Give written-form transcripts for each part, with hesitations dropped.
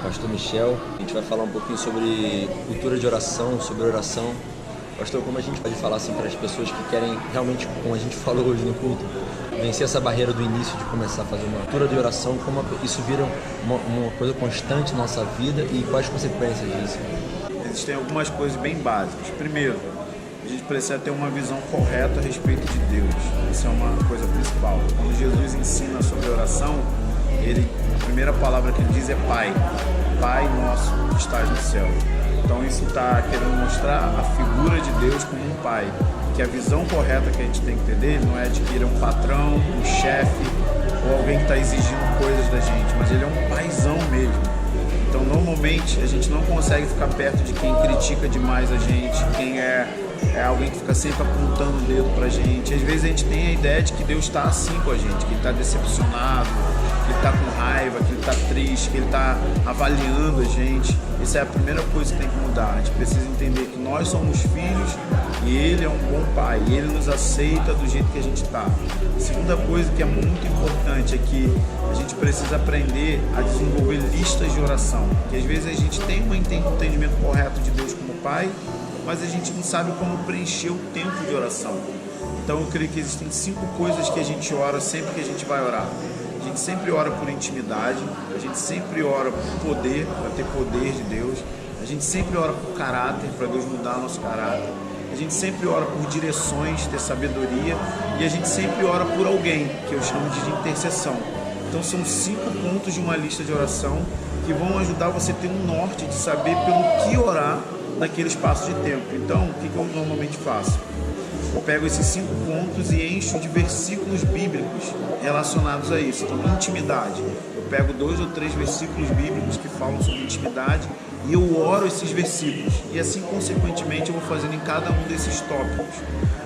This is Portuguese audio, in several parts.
Pastor Michel. A gente vai falar um pouquinho sobre cultura de oração, sobre oração. Pastor, como a gente pode falar assim para as pessoas que querem realmente, como a gente falou hoje no culto, vencer essa barreira do início de começar a fazer uma cultura de oração, como isso vira uma coisa constante na nossa vida e quais as consequências disso? Existem algumas coisas bem básicas. Primeiro, a gente precisa ter uma visão correta a respeito de Deus. Isso é uma coisa principal. Quando Jesus ensina sobre oração, a primeira palavra que ele diz é Pai. Pai nosso que estás no céu. Então isso está querendo mostrar a figura de Deus como um pai. Que a visão correta que a gente tem que ter dele não é de que ele é um patrão, um chefe ou alguém que está exigindo coisas da gente, mas ele é um paizão mesmo. Então normalmente a gente não consegue ficar perto de quem critica demais a gente, quem é alguém que fica sempre apontando o dedo pra gente. Às vezes a gente tem a ideia de que Deus está assim com a gente, que ele está decepcionado, que ele está com raiva, que ele está triste, que ele está avaliando a gente. Essa é a primeira coisa que tem que mudar. A gente precisa entender que nós somos filhos e ele é um bom pai, e ele nos aceita do jeito que a gente está. A segunda coisa que é muito importante é que a gente precisa aprender a desenvolver listas de oração, que às vezes a gente tem um entendimento correto de Deus como pai, mas a gente não sabe como preencher o tempo de oração. Então eu creio que existem 5 coisas que a gente ora sempre que a gente vai orar. A gente sempre ora por intimidade, a gente sempre ora por poder, para ter poder de Deus, a gente sempre ora por caráter, para Deus mudar nosso caráter, a gente sempre ora por direções, ter sabedoria, e a gente sempre ora por alguém, que eu chamo de intercessão. Então são 5 pontos de uma lista de oração que vão ajudar você a ter um norte de saber pelo que orar naquele espaço de tempo. Então, o que eu normalmente faço? Eu pego esses 5 pontos e encho de versículos bíblicos relacionados a isso. Então, intimidade. Eu pego 2 ou 3 versículos bíblicos que falam sobre intimidade e eu oro esses versículos. E assim, consequentemente, eu vou fazendo em cada um desses tópicos.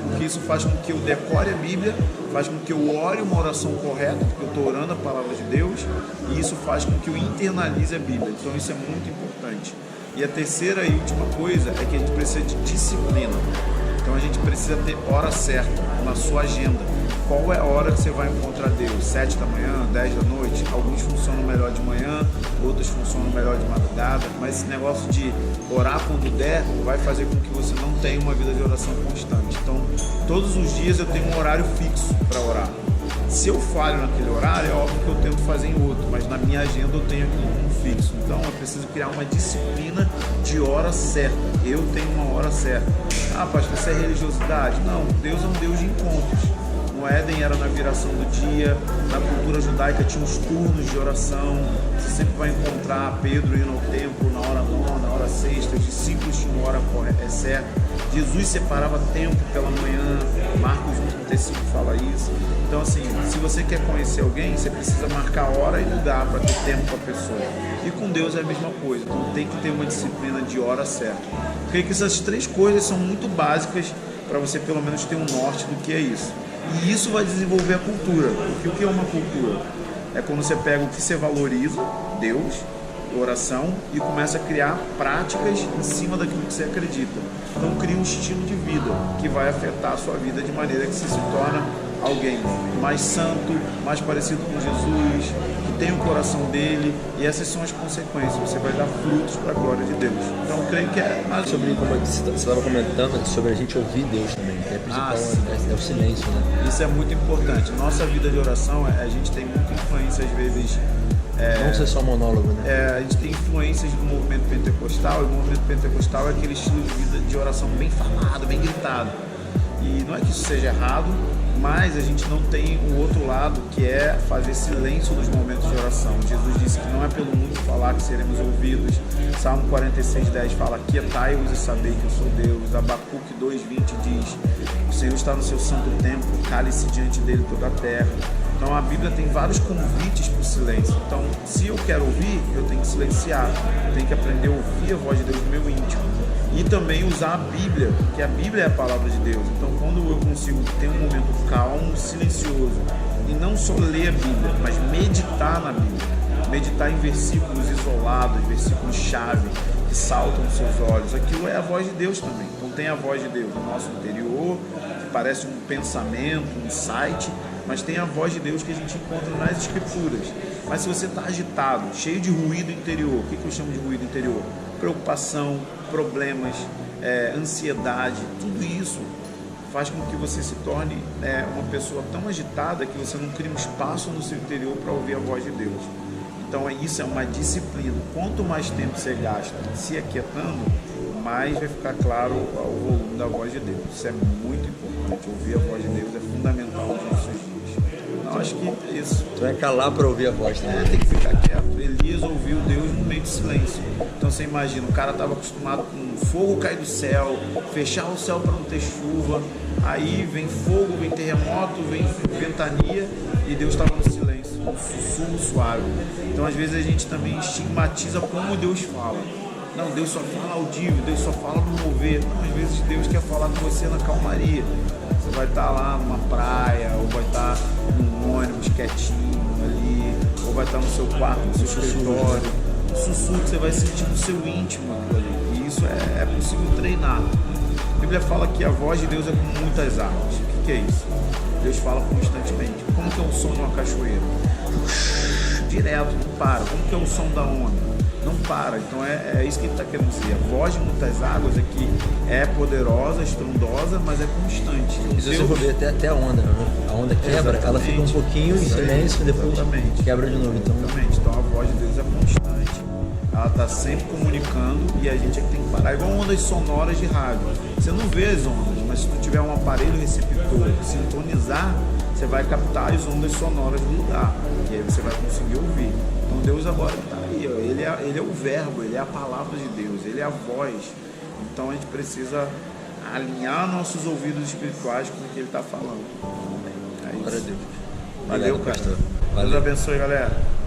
Porque isso faz com que eu decore a Bíblia, faz com que eu ore uma oração correta, porque eu estou orando a palavra de Deus, e isso faz com que eu internalize a Bíblia. Então, isso é muito importante. E a terceira e última coisa é que a gente precisa de disciplina. Então a gente precisa ter hora certa na sua agenda. Qual é a hora que você vai encontrar Deus? 7 da manhã, 10 da noite? Alguns funcionam melhor de manhã, outros funcionam melhor de madrugada. Mas esse negócio de orar quando der vai fazer com que você não tenha uma vida de oração constante. Então todos os dias eu tenho um horário fixo para orar. Se eu falho naquele horário, é óbvio que eu tento fazer em outro, mas na minha agenda eu tenho aquilo como fixo. Então eu preciso criar uma disciplina de hora certa. Eu tenho uma hora certa. Ah, pastor, isso é religiosidade? Não, Deus é um Deus de encontros. No Éden era na viração do dia, na cultura judaica tinha os turnos de oração. Você sempre vai encontrar Pedro indo ao templo na hora 9, na hora 6, os discípulos tinham uma hora certa. Jesus separava tempo pela manhã, Marcos 1,35 fala isso. Então assim, se você quer conhecer alguém, você precisa marcar hora e lugar para ter tempo com a pessoa. E com Deus é a mesma coisa, então tem que ter uma disciplina de hora certa. Eu creio que essas 3 coisas são muito básicas para você pelo menos ter um norte do que é isso. E isso vai desenvolver a cultura. Porque o que é uma cultura? É quando você pega o que você valoriza, Deus, oração, e começa a criar práticas em cima daquilo que você acredita. Então cria um estilo de vida que vai afetar a sua vida de maneira que você se torna alguém mais santo, mais parecido com Jesus, que tem o coração dele, e essas são as consequências. Você vai dar frutos para a glória de Deus. Então eu creio que é mais sobre como você estava comentando sobre a gente ouvir Deus também, que é principal, é o silêncio, né? Isso é muito importante. Nossa vida de oração, a gente tem muita influência às vezes. Não ser só monólogo, né? A gente tem influências do movimento pentecostal, e o movimento pentecostal é aquele estilo de vida de oração bem falado, bem gritado. E não é que isso seja errado, mas a gente não tem o outro lado, que é fazer silêncio nos momentos de oração. Jesus disse que não é pelo muito falar que seremos ouvidos. Salmo 46:10 fala: aquietai-vos e sabei que eu sou Deus. Abacuque 2:20 diz: o Senhor está no seu santo templo, cale-se diante dele toda a terra. Então a Bíblia tem vários convites para o silêncio. Então, se eu quero ouvir, eu tenho que silenciar. Eu tenho que aprender a ouvir a voz de Deus no meu íntimo. E também usar a Bíblia, que a Bíblia é a palavra de Deus. Então, quando eu consigo ter um momento calmo, silencioso, e não só ler a Bíblia, mas meditar na Bíblia, meditar em versículos isolados, versículos-chave, que saltam nos seus olhos, aquilo é a voz de Deus também. Então, tem a voz de Deus no nosso interior, parece um pensamento, um site, mas tem a voz de Deus que a gente encontra nas Escrituras. Mas se você está agitado, cheio de ruído interior, o que eu chamo de ruído interior? Preocupação, problemas, ansiedade, tudo isso faz com que você se torne uma pessoa tão agitada que você não cria um espaço no seu interior para ouvir a voz de Deus. Então isso é uma disciplina. Quanto mais tempo você gasta se aquietando, mais vai ficar claro o volume da voz de Deus. Isso é muito importante. Ouvir a voz de Deus é fundamental nos nossos dias. Então acho que é isso. Tu vai calar para ouvir a voz, né? Tem que ficar quieto. Elias ouviu Deus no meio do silêncio. Então você imagina, o cara estava acostumado com fogo cair do céu, fechar o céu para não ter chuva, aí vem fogo, vem terremoto, vem ventania, e Deus estava no silêncio, um sussurro suave. Então às vezes a gente também estigmatiza como Deus fala. Não, Deus só fala audível, Deus só fala no mover. Não, às vezes Deus quer falar com você na calmaria. Você vai estar lá numa praia, ou vai estar num ônibus quietinho ali, ou vai estar no seu quarto, no seu escritório. Um sussurro que você vai sentir no seu íntimo aquilo ali. E isso é possível treinar. A Bíblia fala que a voz de Deus é como muitas águas. O que é isso? Deus fala constantemente. Como que é o som de uma cachoeira? Direto, não para. Como que é o som da onda? Não para. Então é isso que ele está querendo dizer. A voz de muitas águas é que é poderosa, estrondosa, mas é constante. E se você for ver até a onda, né? A onda quebra, ela fica um pouquinho em silêncio e depois quebra de novo. Exatamente. Então a voz de Deus é constante. Ela está sempre comunicando e a gente é que tem que parar. Igual ondas sonoras de rádio. Você não vê as ondas, mas se tu tiver um aparelho receptor sintonizar, você vai captar as ondas sonoras do lugar. E aí você vai conseguir ouvir. Então Deus agora está aí, ó. Ele é o verbo, ele é a palavra de Deus, ele é a voz. Então a gente precisa alinhar nossos ouvidos espirituais com o que ele está falando. É isso. Glória a Deus. Valeu, pastor. Deus abençoe, galera.